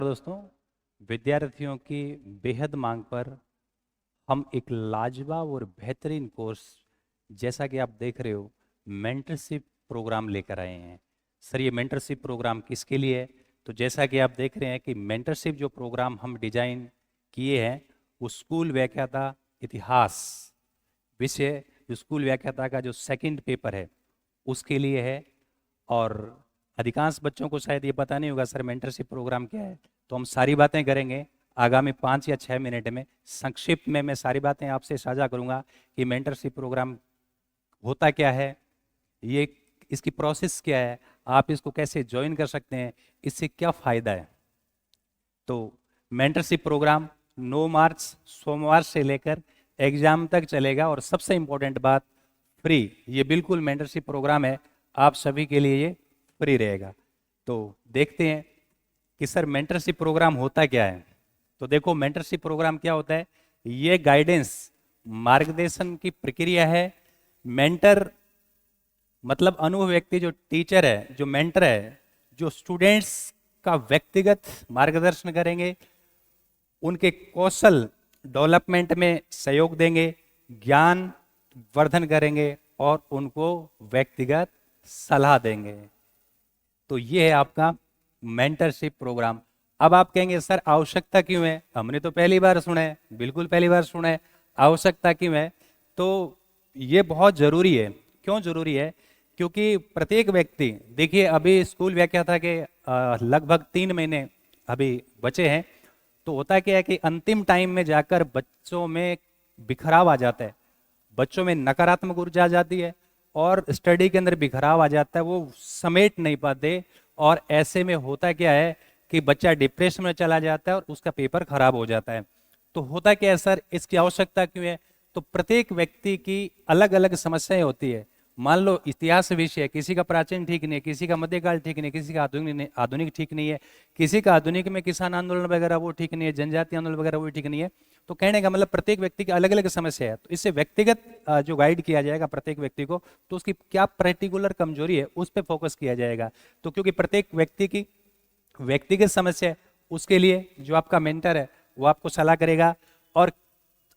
दोस्तों, विद्यार्थियों की बेहद मांग पर हम एक लाजवाब और बेहतरीन कोर्स, जैसा कि आप देख रहे हो, मेंटरशिप प्रोग्राम लेकर आए हैं। सर, ये मेंटरशिप प्रोग्राम किसके लिए है? तो जैसा कि आप देख रहे हैं कि मेंटरशिप जो प्रोग्राम हम डिजाइन किए हैं, वो स्कूल व्याख्याता इतिहास विषय, जो स्कूल व्याख्याता का जो सेकंड पेपर है उसके लिए है। और अधिकांश बच्चों को शायद ये पता नहीं होगा सर मेंटरशिप प्रोग्राम क्या है। तो हम सारी बातें करेंगे आगामी 5 या 6 मिनट में। संक्षिप्त में मैं सारी बातें आपसे साझा करूंगा कि मेंटरशिप प्रोग्राम होता क्या है, ये इसकी प्रोसेस क्या है, आप इसको कैसे ज्वाइन कर सकते हैं, इससे क्या फ़ायदा है। तो मेंटरशिप प्रोग्राम 9 मार्च सोमवार से लेकर एग्जाम तक चलेगा। और सबसे इम्पोर्टेंट बात, फ्री। ये बिल्कुल मेंटरशिप प्रोग्राम है, आप सभी के लिए ये फ्री रहेगा। तो देखते हैं कि सर मेंटरशिप प्रोग्राम होता क्या है। तो देखो, मेंटरशिप प्रोग्राम क्या होता है। ये गाइडेंस, मार्गदर्शन की प्रक्रिया है। मेंटर मतलब अनुभव व्यक्ति, जो टीचर है, जो मेंटर है, जो स्टूडेंट्स का व्यक्तिगत मार्गदर्शन करेंगे, उनके कौशल डेवलपमेंट में सहयोग देंगे, ज्ञान वर्धन करेंगे और उनको व्यक्तिगत सलाह देंगे। तो ये है आपका मेंटरशिप प्रोग्राम। अब आप कहेंगे सर आवश्यकता क्यों है, हमने तो पहली बार सुना है। बिल्कुल पहली बार सुना है, आवश्यकता क्यों है? तो ये बहुत जरूरी है। क्यों जरूरी है? क्योंकि प्रत्येक व्यक्ति, देखिए अभी स्कूल व्याख्याता के लगभग 3 महीने अभी बचे हैं। तो होता क्या है कि अंतिम टाइम में जाकर बच्चों में बिखराव आ जाता है, बच्चों में नकारात्मक ऊर्जा आ जाती है और स्टडी के अंदर बिखराव आ जाता है, वो समेट नहीं पाते। और ऐसे में होता क्या है कि बच्चा डिप्रेशन में चला जाता है और उसका पेपर खराब हो जाता है। तो होता क्या है सर, इसकी आवश्यकता क्यों है? तो प्रत्येक व्यक्ति की अलग अलग समस्याएं होती है। मान लो इतिहास विषय है, किसी का प्राचीन ठीक नहीं है, किसी का मध्यकाल ठीक नहीं है, किसी का आधुनिक ठीक नहीं है, किसी का आधुनिक में किसान आंदोलन वगैरह वो ठीक नहीं है, जनजातीय आंदोलन वगैरह वो ठीक नहीं है। तो कहने का मतलब प्रत्येक व्यक्ति की अलग अलग समस्या है। तो इससे व्यक्तिगत जो गाइड किया जाएगा प्रत्येक व्यक्ति को, तो उसकी क्या पर्टिकुलर कमजोरी है उस पर फोकस किया जाएगा। तो क्योंकि प्रत्येक व्यक्ति की व्यक्तिगत समस्या है, उसके लिए जो आपका मेंटर है वो आपको सलाह करेगा। और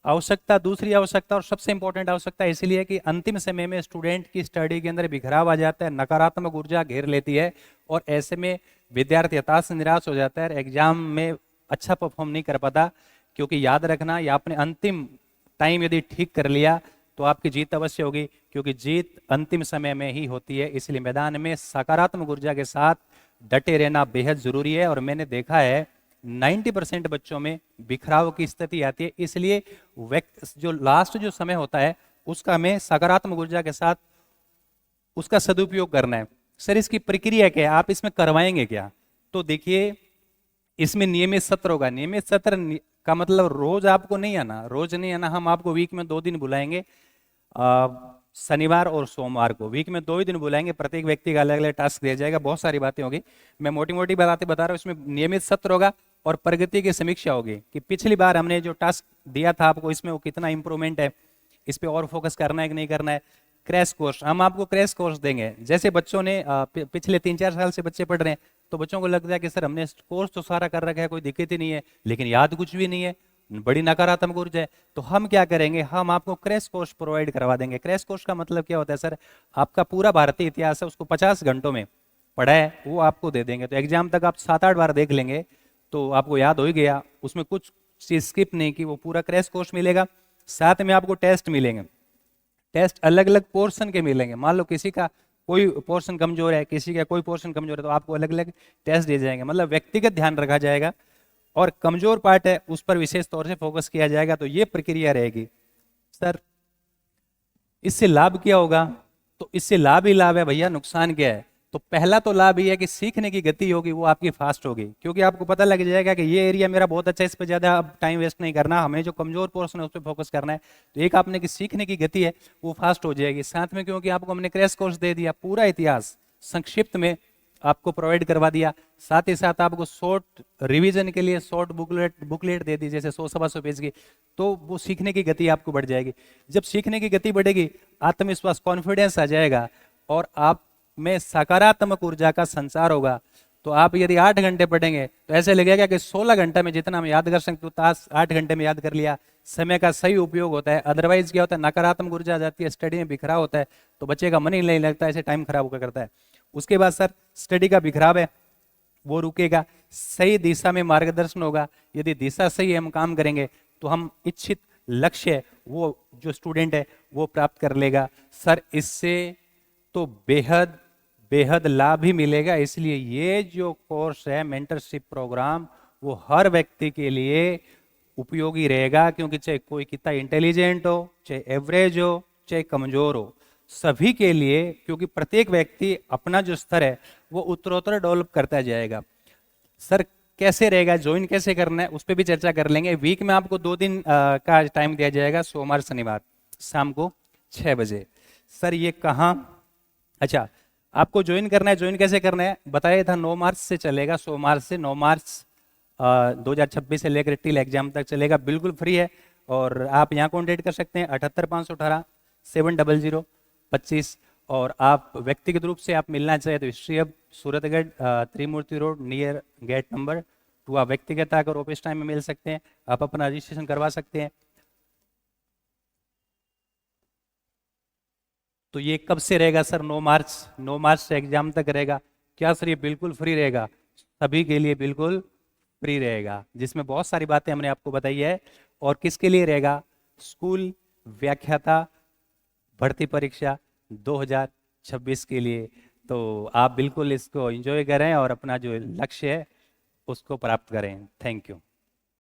आवश्यकता, दूसरी आवश्यकता और सबसे इंपॉर्टेंट आवश्यकता इसलिए कि अंतिम समय में स्टूडेंट की स्टडी के अंदर बिखराव आ जाता है, नकारात्मक ऊर्जा घेर लेती है और ऐसे में विद्यार्थी हताश निराश हो जाता है, एग्जाम में अच्छा परफॉर्म नहीं कर पाता। क्योंकि याद रखना, या आपने अंतिम टाइम यदि ठीक कर लिया तो आपकी जीत अवश्य होगी, क्योंकि जीत अंतिम समय में ही होती है। इसलिए मैदान में सकारात्मक ऊर्जा के साथ डटे रहना बेहद जरूरी है। और मैंने देखा है 90% बच्चों में बिखराव की स्थिति आती है। इसलिए जो लास्ट जो समय होता है उसका हमें सकारात्मक ऊर्जा के साथ उसका सदुपयोग करना है। सर इसकी प्रक्रिया क्या है, आप इसमें करवाएंगे क्या? तो देखिए, इसमें नियमित सत्र होगा। नियमित सत्र का मतलब रोज आपको नहीं आना, रोज नहीं आना। हम आपको वीक में 2 दिन बुलाएंगे, शनिवार और सोमवार को। वीक में 2 ही दिन बुलाएंगे, प्रत्येक व्यक्ति का अलग अलग टास्क दिया जाएगा, बहुत सारी बातें होगी। मैं मोटी मोटी बातें बता रहा हूँ। इसमें नियमित सत्र होगा और प्रगति की समीक्षा होगी कि पिछली बार हमने जो टास्क दिया था आपको, इसमें वो कितना इंप्रूवमेंट है, इस पर और फोकस करना है कि नहीं करना है। क्रैश कोर्स, हम आपको क्रैश कोर्स देंगे। जैसे बच्चों ने पिछले 3-4 साल से बच्चे पढ़ रहे हैं, तो बच्चों को लगता है कि सर हमने कोर्स तो सारा कर रखा है, कोई दिक्कत ही नहीं है, लेकिन याद कुछ भी नहीं है, बड़ी नकारात्मक ऊर्जा है। तो हम क्या करेंगे, हम आपको क्रैश कोर्स प्रोवाइड करवा देंगे। क्रैश कोर्स का मतलब क्या होता है सर, आपका पूरा भारतीय इतिहास है, उसको 50 घंटों में पढ़ा है, वो आपको दे देंगे। तो एग्जाम तक आप 7-8 बार देख लेंगे तो आपको याद हो ही गया। उसमें कुछ चीज स्किप नहीं की, वो पूरा क्रैश कोर्स मिलेगा। साथ में आपको टेस्ट मिलेंगे, टेस्ट अलग अलग पोर्शन के मिलेंगे। मान लो किसी का कोई पोर्शन कमजोर है, किसी का कोई पोर्शन कमजोर है, तो आपको अलग अलग टेस्ट दिए जाएंगे। मतलब व्यक्तिगत ध्यान रखा जाएगा और कमजोर पार्ट है उस पर विशेष तौर से फोकस किया जाएगा। तो ये प्रक्रिया रहेगी। सर इससे लाभ क्या होगा? तो इससे लाभ ही लाभ है भैया, नुकसान क्या है? तो पहला तो लाभ ये है कि सीखने की गति होगी वो आपकी फास्ट होगी, क्योंकि आपको पता लग जाएगा कि ये एरिया मेरा बहुत अच्छा है, इस पर ज्यादा अब टाइम वेस्ट नहीं करना, हमें जो कमजोर पोर्शन है उस पर फोकस करना है। तो एक आपने की सीखने की गति है वो फास्ट हो जाएगी। साथ में क्योंकि आपको हमने क्रैश कोर्स दे दिया, पूरा इतिहास संक्षिप्त में आपको प्रोवाइड करवा दिया। साथ ही साथ आपको शॉर्ट रिवीजन के लिए शॉर्ट बुकलेट दे दी, जैसे 100-125 पेज की। तो वो सीखने की गति आपको बढ़ जाएगी। जब सीखने की गति बढ़ेगी, आत्मविश्वास, कॉन्फिडेंस आ जाएगा और आप में सकारात्मक ऊर्जा का संचार होगा। तो आप यदि 8 घंटे पढ़ेंगे तो ऐसे लगेगा कि 16 घंटे में जितना हम याद कर सकते हो 8 घंटे में याद कर लिया। समय का सही उपयोग होता है। अदरवाइज क्या होता है, नकारात्मक ऊर्जा आ जाती है, स्टडी में बिखराव होता है, तो बच्चे का मन ही नहीं लगता, ऐसे टाइम खराब होकर करता है। उसके बाद सर स्टडी का बिखराव है वो रुकेगा, सही दिशा में मार्गदर्शन होगा। यदि दिशा सही है, हम काम करेंगे तो हम इच्छित लक्ष्य वो जो स्टूडेंट है वो प्राप्त कर लेगा। सर इससे तो बेहद बेहद लाभ ही मिलेगा। इसलिए ये जो कोर्स है मेंटरशिप प्रोग्राम वो हर व्यक्ति के लिए उपयोगी रहेगा, क्योंकि चाहे कोई कितना इंटेलिजेंट हो, चाहे एवरेज हो, चाहे कमजोर हो, सभी के लिए, क्योंकि प्रत्येक व्यक्ति अपना जो स्तर है वो उत्तरोत्तर डेवलप करता जाएगा। सर कैसे रहेगा, ज्वाइन कैसे करना है उस पर भी चर्चा कर लेंगे। वीक में आपको 2 दिन का टाइम दिया जाएगा, सोमवार शनिवार शाम को 6 बजे। सर ये कहाँ, अच्छा आपको ज्वाइन करना है, ज्वाइन कैसे करना है बताया था, 9 मार्च से चलेगा, सोमवार से 9 मार्च 2026 से लेकर टिल एग्जाम तक चलेगा, बिल्कुल फ्री है। और आप यहाँ कॉन्टेक्ट कर सकते हैं 78 518 70025। और आप व्यक्तिगत रूप से आप मिलना चाहे तो हिस्ट्री अब सूरतगढ़ त्रिमूर्ति रोड नियर गेट नंबर 2 आप व्यक्तिगत आकर ऑफिस टाइम में मिल सकते हैं, आप अपना रजिस्ट्रेशन करवा सकते हैं। तो ये कब से रहेगा सर? 9 मार्च से एग्जाम तक रहेगा। क्या सर ये बिल्कुल फ्री रहेगा? सभी के लिए बिल्कुल फ्री रहेगा, जिसमें बहुत सारी बातें हमने आपको बताई है। और किसके लिए रहेगा? स्कूल व्याख्याता भर्ती परीक्षा 2026 के लिए। तो आप बिल्कुल इसको एंजॉय करें और अपना जो लक्ष्य है उसको प्राप्त करें। Thank you.